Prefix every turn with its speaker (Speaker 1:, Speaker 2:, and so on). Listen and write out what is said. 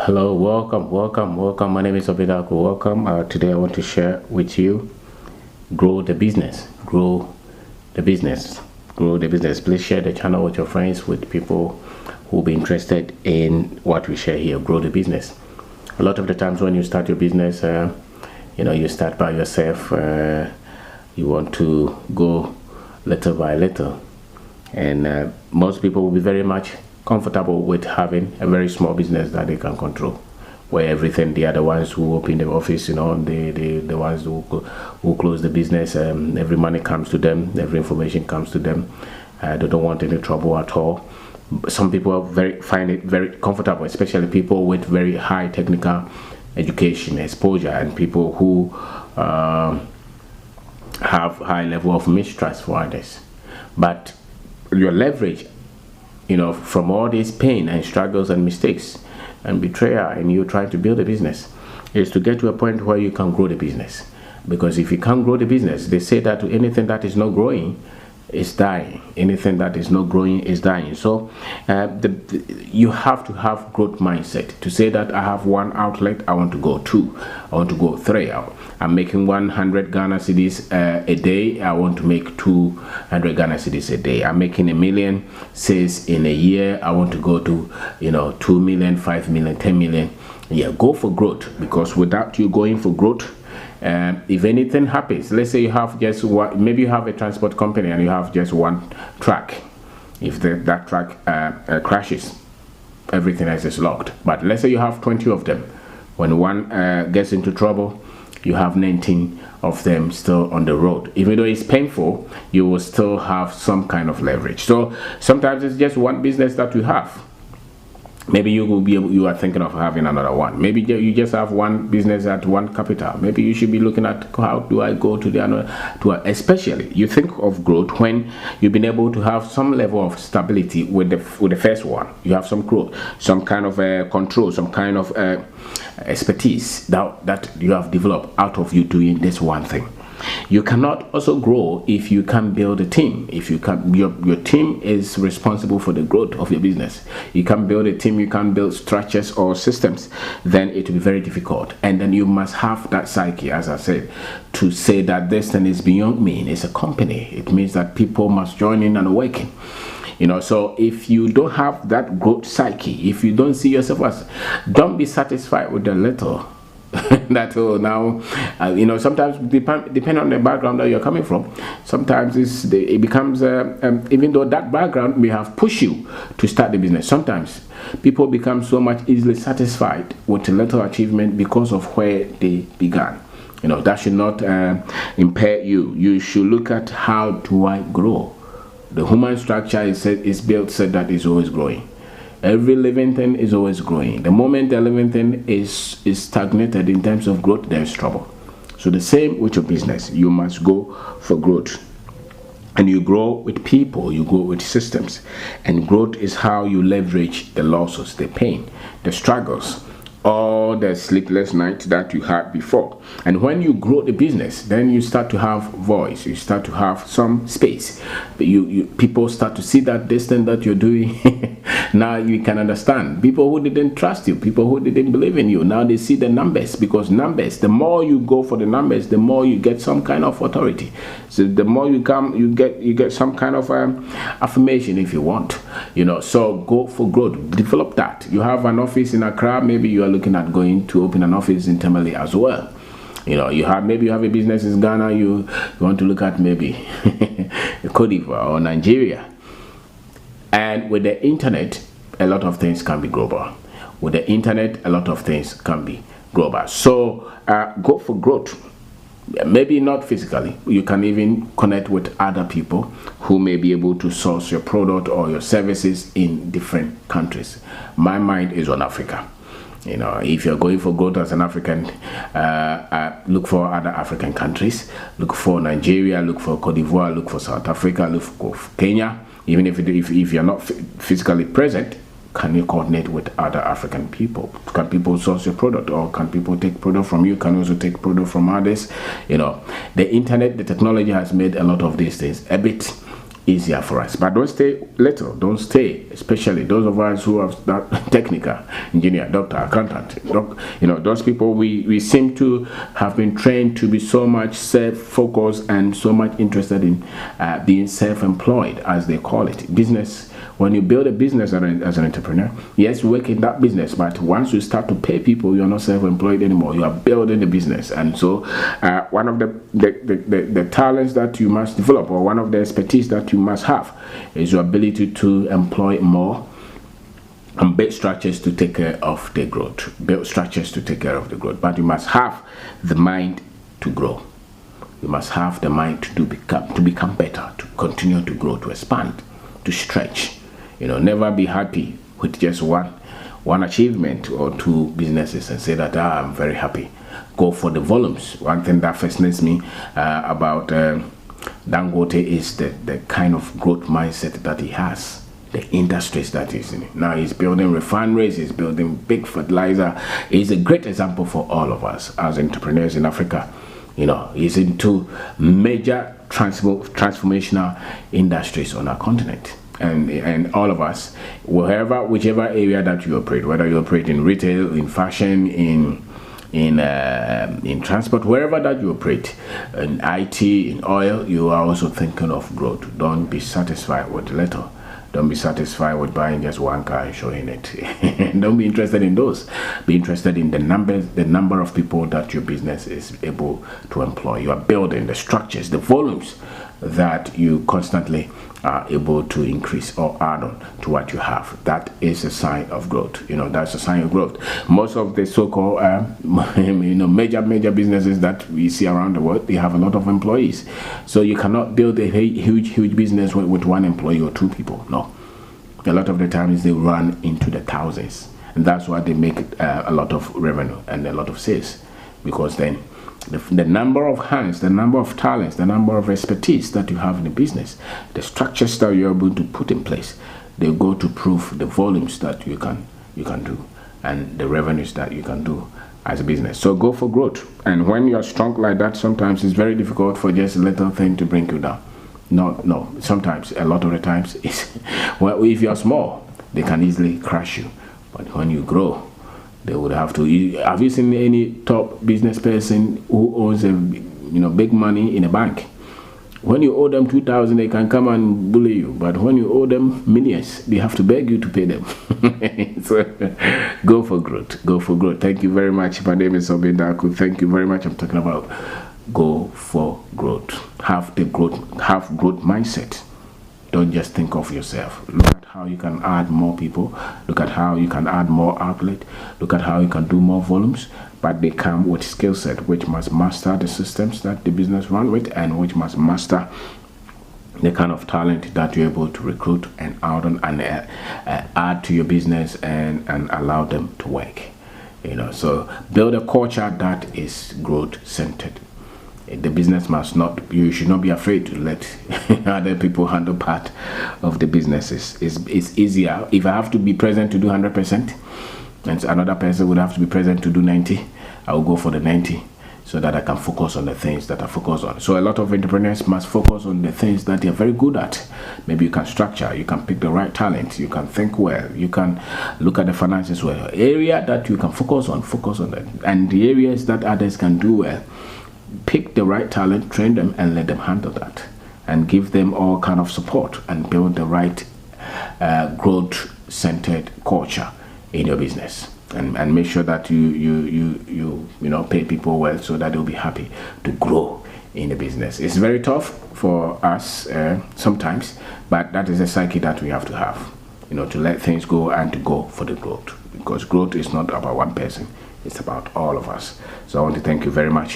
Speaker 1: Hello, welcome. My name is Obedako. Welcome. Today I want to share with you grow the business. Grow the business. Grow the business. Please share the channel with your friends, with people who will be interested in what we share here. Grow the business. A lot of the times when you start your business, you start by yourself. You want to go little by little, and most people will be very much comfortable with having a very small business that they can control, where everything they are the ones who open the office, the ones who close the business. Every money comes to them, every information comes to them. They don't want any trouble at all. Some people find it very comfortable, especially people with very high technical education exposure and people who have high level of mistrust for others. But your leverage, from all this pain and struggles and mistakes and betrayal, and you try to build a business, is to get to a point where you can grow the business. Because if you can't grow the business, they say that anything that is not growing is dying. Anything that is not growing is dying. So you have to have growth mindset to say that I have one outlet, I want to go two, I want to go three. I'm making 100 Ghana cedis a day, I want to make 200 Ghana cedis a day. I'm making 1 million sales in a year, I want to go to 2 million, 5 million, 10 million. Yeah, go for growth, because without you going for growth, if anything happens, let's say you have just one, maybe you have a transport company and you have just one truck. If that truck crashes, everything else is locked. But let's say you have 20 of them. When one gets into trouble, you have 19 of them still on the road. Even though it's painful, you will still have some kind of leverage. So sometimes it's just one business that you have. Maybe you are thinking of having another one. Maybe you just have one business at one capital. Maybe you should be looking at how do I go to the other. Especially you think of growth when you've been able to have some level of stability with the first one. You have some growth, some kind of control, some kind of expertise that you have developed out of you doing this one thing. You cannot also grow if you can't build a team. If you can, your team is responsible for the growth of your business. You can't build a team, you can't build structures or systems, then it will be very difficult. And then you must have that psyche, as I said, to say that this thing is beyond me. It's a company. It means that people must join in and working. So if you don't have that growth psyche, if you don't see yourself as, don't be satisfied with the little. That now sometimes depending on the background that you're coming from, sometimes it becomes even though that background may have pushed you to start the business, sometimes people become so much easily satisfied with a little achievement because of where they began. That should not impair you. You should look at how do I grow. The human structure is built so that it's always growing. Every living thing is always growing. The moment the living thing is stagnated in terms of growth, there is trouble. So the same with your business. You must go for growth. And you grow with people, you grow with systems. And growth is how you leverage the losses, the pain, the struggles, all the sleepless nights that you had before. And when you grow the business, then you start to have voice, you start to have some space. People start to see that this thing that you're doing. Now you can understand. People who didn't trust you, people who didn't believe in you, now they see the numbers, because numbers, the more you go for the numbers, the more you get some kind of authority. So the more you come, you get some kind of affirmation if you want. So go for growth, develop that. You have an office in Accra, maybe you are looking at going to open an office in Tamale as well. You have a business in Ghana, you want to look at maybe Cote d'Ivoire or Nigeria. And with the internet, a lot of things can be global. With the internet, a lot of things can be global. So go for growth. Maybe not physically. You can even connect with other people who may be able to source your product or your services in different countries. My mind is on Africa. If you're going for growth as an African, look for other African countries. Look for Nigeria, look for Cote d'Ivoire, look for South Africa, look for Kenya. Even if you're not physically present, can you coordinate with other African people? Can people source your product, or can people take product from you? Can also take product from others? The internet, the technology has made a lot of these things a bit easier for us. But don't stay little, don't stay, especially those of us who have that technical engineer, doctor, accountant, those people, we seem to have been trained to be so much self-focused and so much interested in being self-employed, as they call it. Business, when you build a business as an entrepreneur, yes, you work in that business, but once you start to pay people, you're not self-employed anymore. You are building the business. And so one of the talents that you must develop, or one of the expertise that you must have, is your ability to employ more and build structures to take care of the growth. Build structures to take care of the growth. But you must have the mind to grow. You must have the mind to become better, to continue to grow, to expand, to stretch. Never be happy with just one achievement or two businesses and say that I'm very happy. Go for the volumes. One thing that fascinates me about Dangote is the kind of growth mindset that he has, the industries that he's in. Now he's building refineries, he's building big fertilizer. He's a great example for all of us as entrepreneurs in Africa. He's into major transformational industries on our continent. And all of us, whichever area that you operate, whether you operate in retail, in fashion, in transport, wherever that you operate, in IT, in oil, you are also thinking of growth. Don't be satisfied with little. Don't be satisfied with buying just one car and showing it. Don't be interested in those. Be interested in the number of people that your business is able to employ. You are building the structures, the volumes that you constantly are able to increase or add on to what you have. That is a sign of growth. That's a sign of growth. Most of the so-called major businesses that we see around the world, they have a lot of employees. So you cannot build a huge business with one employee or two people. No. A lot of the times they run into the thousands, and that's why they make a lot of revenue and a lot of sales, because then the number of hands, the number of talents, the number of expertise that you have in the business, the structures that you're able to put in place, they go to prove the volumes that you can do and the revenues that you can do as a business. So go for growth. And when you're strong like that, sometimes it's very difficult for just a little thing to bring you down. No. Sometimes, a lot of the times, well, if you're small, they can easily crush you. But when you grow, they would have to. Have you seen any top business person who owns big money in a bank? When you owe them 2,000, they can come and bully you. But when you owe them millions, they have to beg you to pay them. So go for growth. Go for growth. Thank you very much. My name is Obedaku. Thank you very much. I'm talking about go for growth. Have growth mindset. Don't just think of yourself. Look at how you can add more people. Look at how you can add more outlet. Look at how you can do more volumes. But they come with skill set, which must master the systems that the business run with, and which must master the kind of talent that you're able to recruit and add to your business and allow them to work. So build a culture that is growth centered. The business you should not be afraid to let other people handle part of the businesses. It's easier. If I have to be present to do 100%, and another person would have to be present to do 90, I will go for the 90 so that I can focus on the things that I focus on. So a lot of entrepreneurs must focus on the things that they're very good at. Maybe you can structure, you can pick the right talent, you can think well, you can look at the finances well. Area that you can focus on that. And the areas that others can do well, pick the right talent, train them, and let them handle that, and give them all kind of support and build the right growth-centered culture in your business, and make sure that you pay people well so that they'll be happy to grow in the business. It's very tough for us sometimes, but that is a psyche that we have to have, to let things go and to go for the growth, because growth is not about one person, it's about all of us. So I want to thank you very much.